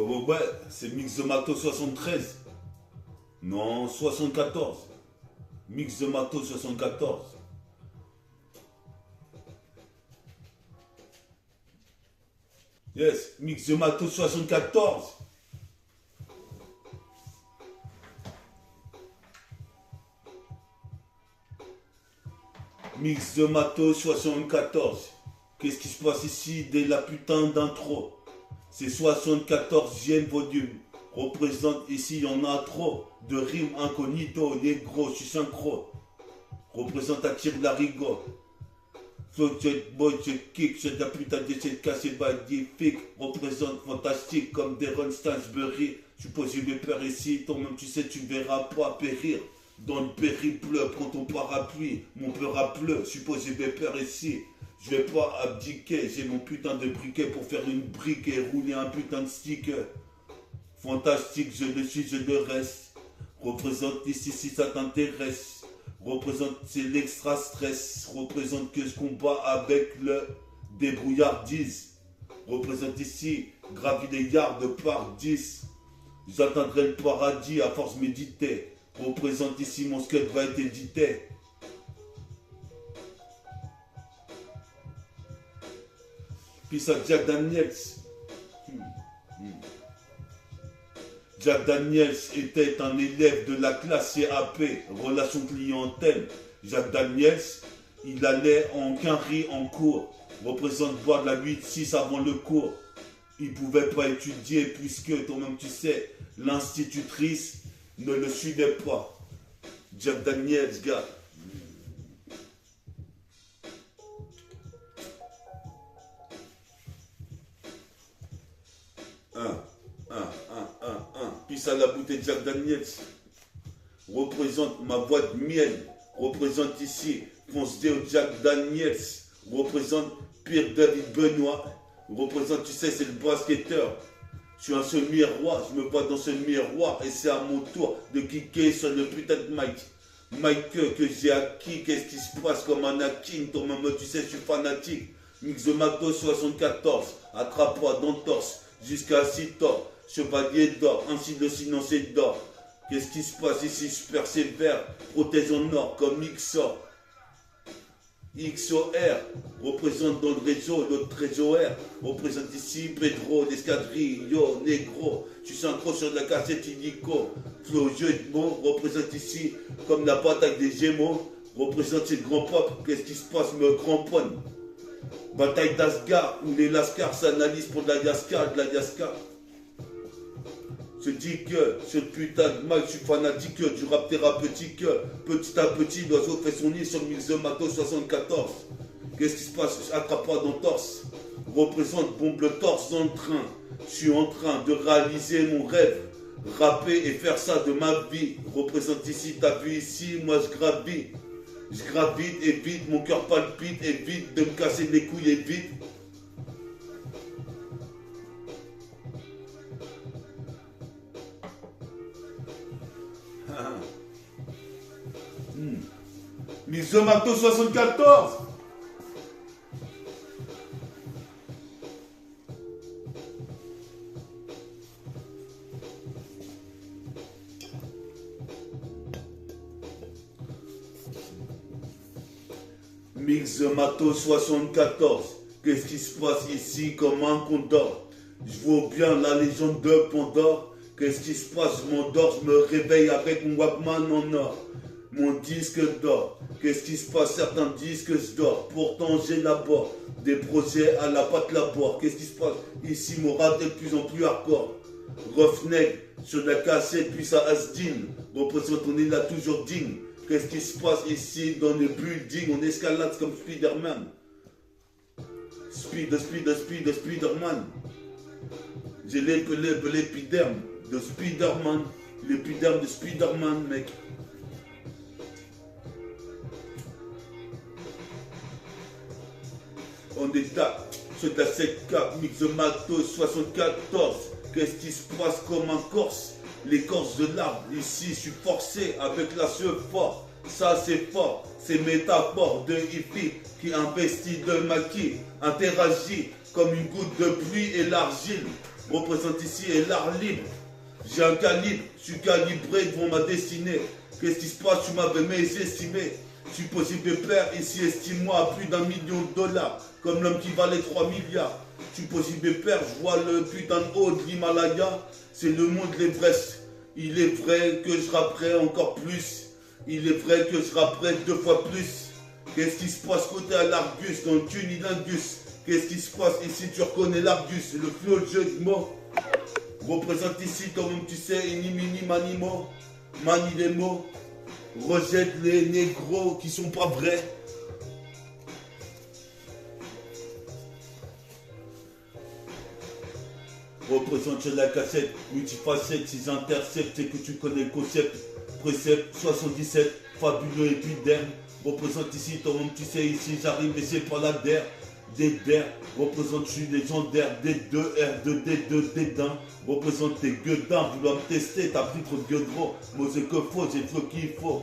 Ouais, c'est Mix de Mato 73. Non, 74. Mix de Mato 74. Yes, Mix de Mato 74. Mix de Mato 74. Qu'est-ce qui se passe ici dès la putain d'intro? C'est 74e volume. Représente ici, il y en a trop. De rimes incognito, négro, je suis synchro. Représente à tir larigot. Flow, jet, boy, jet, kick, jet la putain de jet cassé, magnifique. Représente fantastique comme Deron Stansbury. Je suppose que je vais peur ici, toi-même tu sais, tu ne verras pas périr. Dans le périple, prends ton parapluie, mon peur pleut, suppose que je vais peur ici. Je vais pas abdiquer, j'ai mon putain de briquet pour faire une brique et rouler un putain de sticker. Fantastique, je le suis, je le reste. Représente ici si ça t'intéresse. Représente, c'est l'extra stress. Représente que je combats avec le débrouillardise. Représente ici, gravi des yards par 10. J'atteindrai le paradis à force méditer. Représente ici, mon skate va être édité. Puis ça, Jack Daniels. Jack Daniels était un élève de la classe CAP, relation clientèle. Jack Daniels, il allait en quinri en cours. Représente boire de la 8-6 avant le cours. Il pouvait pas étudier puisque, toi-même tu sais, l'institutrice ne le suivait pas. Jack Daniels, gars. Puis à la bouteille de Jack Daniels. Représente ma voix de miel. Représente ici Fonce Deo Jack Daniels. Représente Pierre David Benoît. Représente, tu sais, c'est le basketteur. Je suis un seul miroir, je me vois dans ce miroir et c'est à mon tour de kicker sur le putain de mic. Mike que j'ai acquis, qu'est-ce qui se passe comme un Anakin, ton maman, tu sais, je suis fanatique. Mix de Mato 74, attrape-toi dans le torse, jusqu'à 6 torts, chevalier d'or, ainsi le silence est d'or. Qu'est-ce qui se passe ici, je persévère, protège en or comme XOR. XOR représente dans le réseau le trésor, représente ici Pedro, l'escadrille, yo, négro, tu synchro sur la cassette illico, flow, jeu de mots, représente ici comme la bataille des Gémeaux, représente ce grand peuple, qu'est-ce qui se passe, me cramponne. Bataille d'Asgard, où les Lascars s'analysent pour de la Yaska. Je dis que ce putain de mal, je suis fanatique du rap thérapeutique. Petit à petit, l'oiseau fait son nid sur le Mix de Mato 74. Qu'est-ce qui se passe? Attrape-toi dans le torse. Représente bombe le torse dans le train. Je suis en train de réaliser mon rêve. Rapper et faire ça de ma vie. Représente ici, t'as vu ici, moi je gravis. Je gravite et vite, mon cœur palpite et vite de me casser les couilles et vite. Mix de Mato 74. Mix de Mato 74. Qu'est-ce qui se passe ici comme un condor? Je vois bien la légende de Pandore. Qu'est-ce qui se passe? Je m'endors, je me réveille avec mon Walkman en or. Mon disque d'or. Qu'est-ce qui se passe? Certains disent que je dors. Pourtant j'élabore des projets à la patte labor. Qu'est-ce qui se passe? Ici mon rap est de plus en plus hardcore. Roughneck sur la cassette puis ça Asdin. Représente, on est là toujours digne. Qu'est-ce qui se passe ici dans le building? On escalade comme Spider-Man. Spider-Man. J'ai l'épiderme de Spider-Man. L'épiderme de Spider-Man, mec. On est là, sur la 7K, Mix de Mato 74. Qu'est-ce qui se passe comme un Corse? L'écorce de l'arbre, ici je suis forcé avec la fort. Ça c'est fort, c'est métaphore de hippie qui investit de maquis, interagit comme une goutte de pluie et l'argile. représente ici et l'art libre. J'ai un calibre, je suis calibré devant ma destinée. Qu'est-ce qui se passe, tu m'avais mésestimé. Je suis possible de plaire, ici estime-moi à plus d'1 million de dollars. Comme l'homme qui valait 3 milliards. Je suis possible de plaire, je vois le putain de haut de l'Himalaya. C'est le monde l'Everest. Il est vrai que je rapperai encore plus. Il est vrai que je rapperai 2 fois plus. Qu'est-ce qui se passe côté à l'Argus, dans le Cunilingus? Qu'est-ce qui se passe ici, tu reconnais l'Argus, le flow, le jeu de mots. Représente ici, toi-même tu sais, ini mini manimo, manie les mots, rejette les négros qui sont pas vrais. Représente sur la cassette, multifacette, 6 intercepts, c'est que tu connais le concept. Précepte 77, fabuleux épiderme. Représente ici, toi-même tu sais, ici j'arrive et c'est pas la der. Des der, représente je suis légendaire, D2, R2, D2, D1, représente tes gueudins, vouloir me tester, t'as pris trop de gueudrons, moi c'est que faux, j'ai le flow qu'il faut.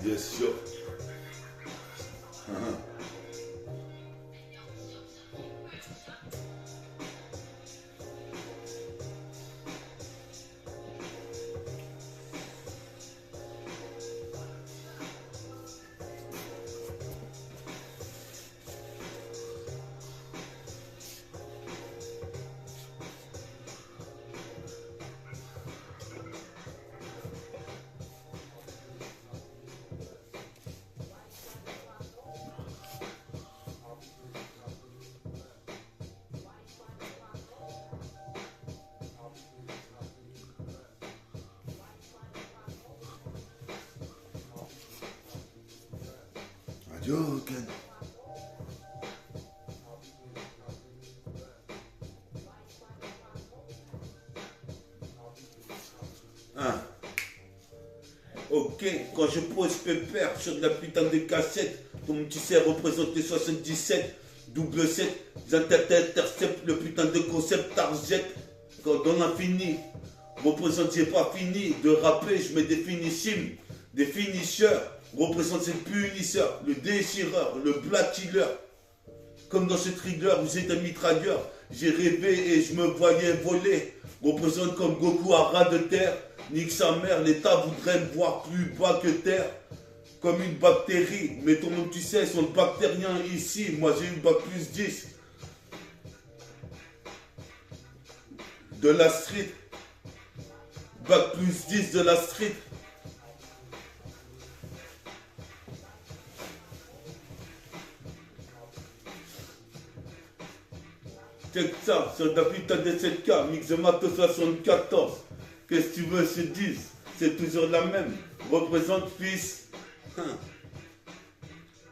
Yes, sure. Adieu, Ken. Ok, quand je pose pépère sur de la putain de cassette, comme tu sais représenter 77, double 7, j'intercepte le putain de concept target, quand dans l'infini, représente j'ai pas fini de rapper, je mets des finissimes, des finisseurs, représente c'est le punisseur, le déchireur, le black killer, comme dans ce thriller où j'étais mitrailleur, j'ai rêvé et je me voyais voler, représente comme Goku à ras de terre. Nique sa mère, l'État voudrait me voir plus bas que terre, comme une bactérie. Mais tout le monde, tu sais, sont bactériens ici. Moi, j'ai eu bac plus 10. De la street. Bac plus 10 de la street. Check ça, sur la putain de 7K, Mix de Mato 74. Qu'est-ce que tu veux se dise? C'est toujours la même. Représente fils.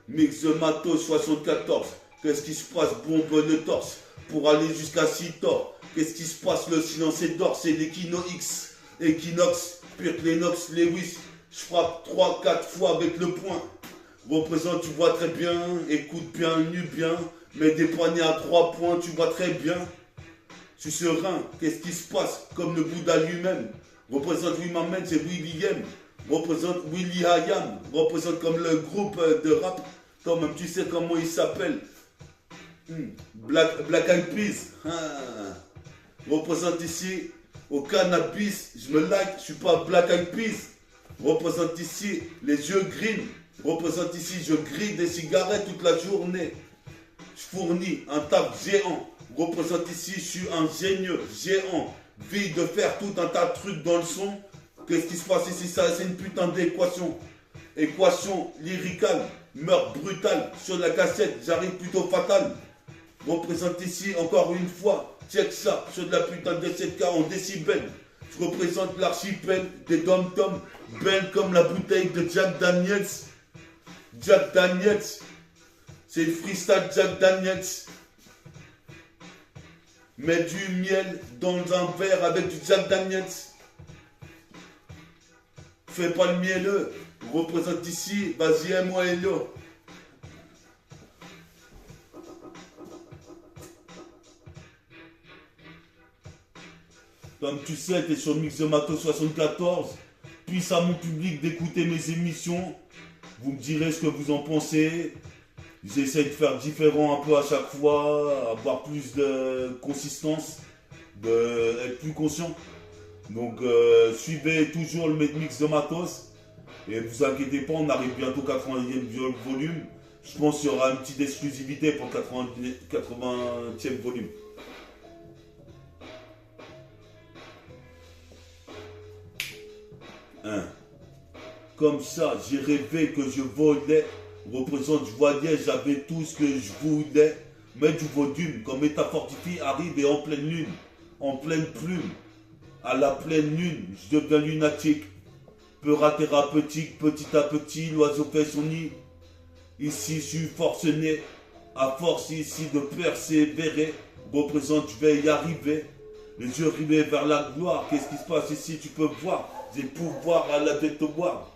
Mix de Mato 74. Qu'est-ce qui se passe? Bombe le torse. Pour aller jusqu'à 6 torts. Qu'est-ce qui se passe? Le silence est d'or. C'est l'Equinox. Equinox. Pire Lennox. Lewis. Je frappe 3-4 fois avec le poing. Représente, tu vois très bien. Écoute bien, nu bien. Mets des poignets à 3 points. Tu vois très bien. Je suis serein, qu'est-ce qui se passe? Comme le Bouddha lui-même. Représente lui m'amène, c'est William. Représente Willy Hayam. Représente comme le groupe de rap. Toi-même, tu sais comment il s'appelle. Black Eyed Peas. Représente ici au cannabis. Je me like, je suis pas Black Eyed Peas. Représente ici les yeux green. Représente ici, je grille des cigarettes toute la journée. Je fournis un taf géant. Représente ici, je suis ingénieux, géant, vie de faire tout un tas de trucs dans le son. Qu'est-ce qui se passe ici? Ça, c'est une putain d'équation. Équation lyricale, meurtre brutal sur la cassette, j'arrive plutôt fatal. Représente ici, encore une fois, check ça, sur de la putain de 7K en décibels. Je représente l'archipel des dom-toms, belle comme la bouteille de Jack Daniels. Jack Daniels, c'est le freestyle Jack Daniels. Mets du miel dans un verre avec du Jack Daniels. Fais pas le mielleux. Représente ici, vas-y, aime-moi hello. Comme tu sais, tu es sur Mix de Matos 74. Puisse à mon public d'écouter mes émissions. Vous me direz ce que vous en pensez. J'essaie de faire différent un peu à chaque fois, avoir plus de consistance, d'être plus conscient. Donc suivez toujours le Mix de Matos. Et ne vous inquiétez pas, on arrive bientôt au 80e volume. Je pense qu'il y aura une petite exclusivité pour le 80e volume. Hein. Comme ça, j'ai rêvé que je volais. Représente, je voyais, j'avais tout ce que je voulais. Mais du volume, comme état fortifié arrive et en pleine lune, en pleine plume, à la pleine lune, je deviens lunatique. Peur thérapeutique, petit à petit, l'oiseau fait son nid. Ici, je suis forcené, à force ici de persévérer. Représente, je vais y arriver. Les yeux rivés vers la gloire. Qu'est-ce qui se passe ici? Tu peux voir. J'ai le pouvoir à la tête de boire.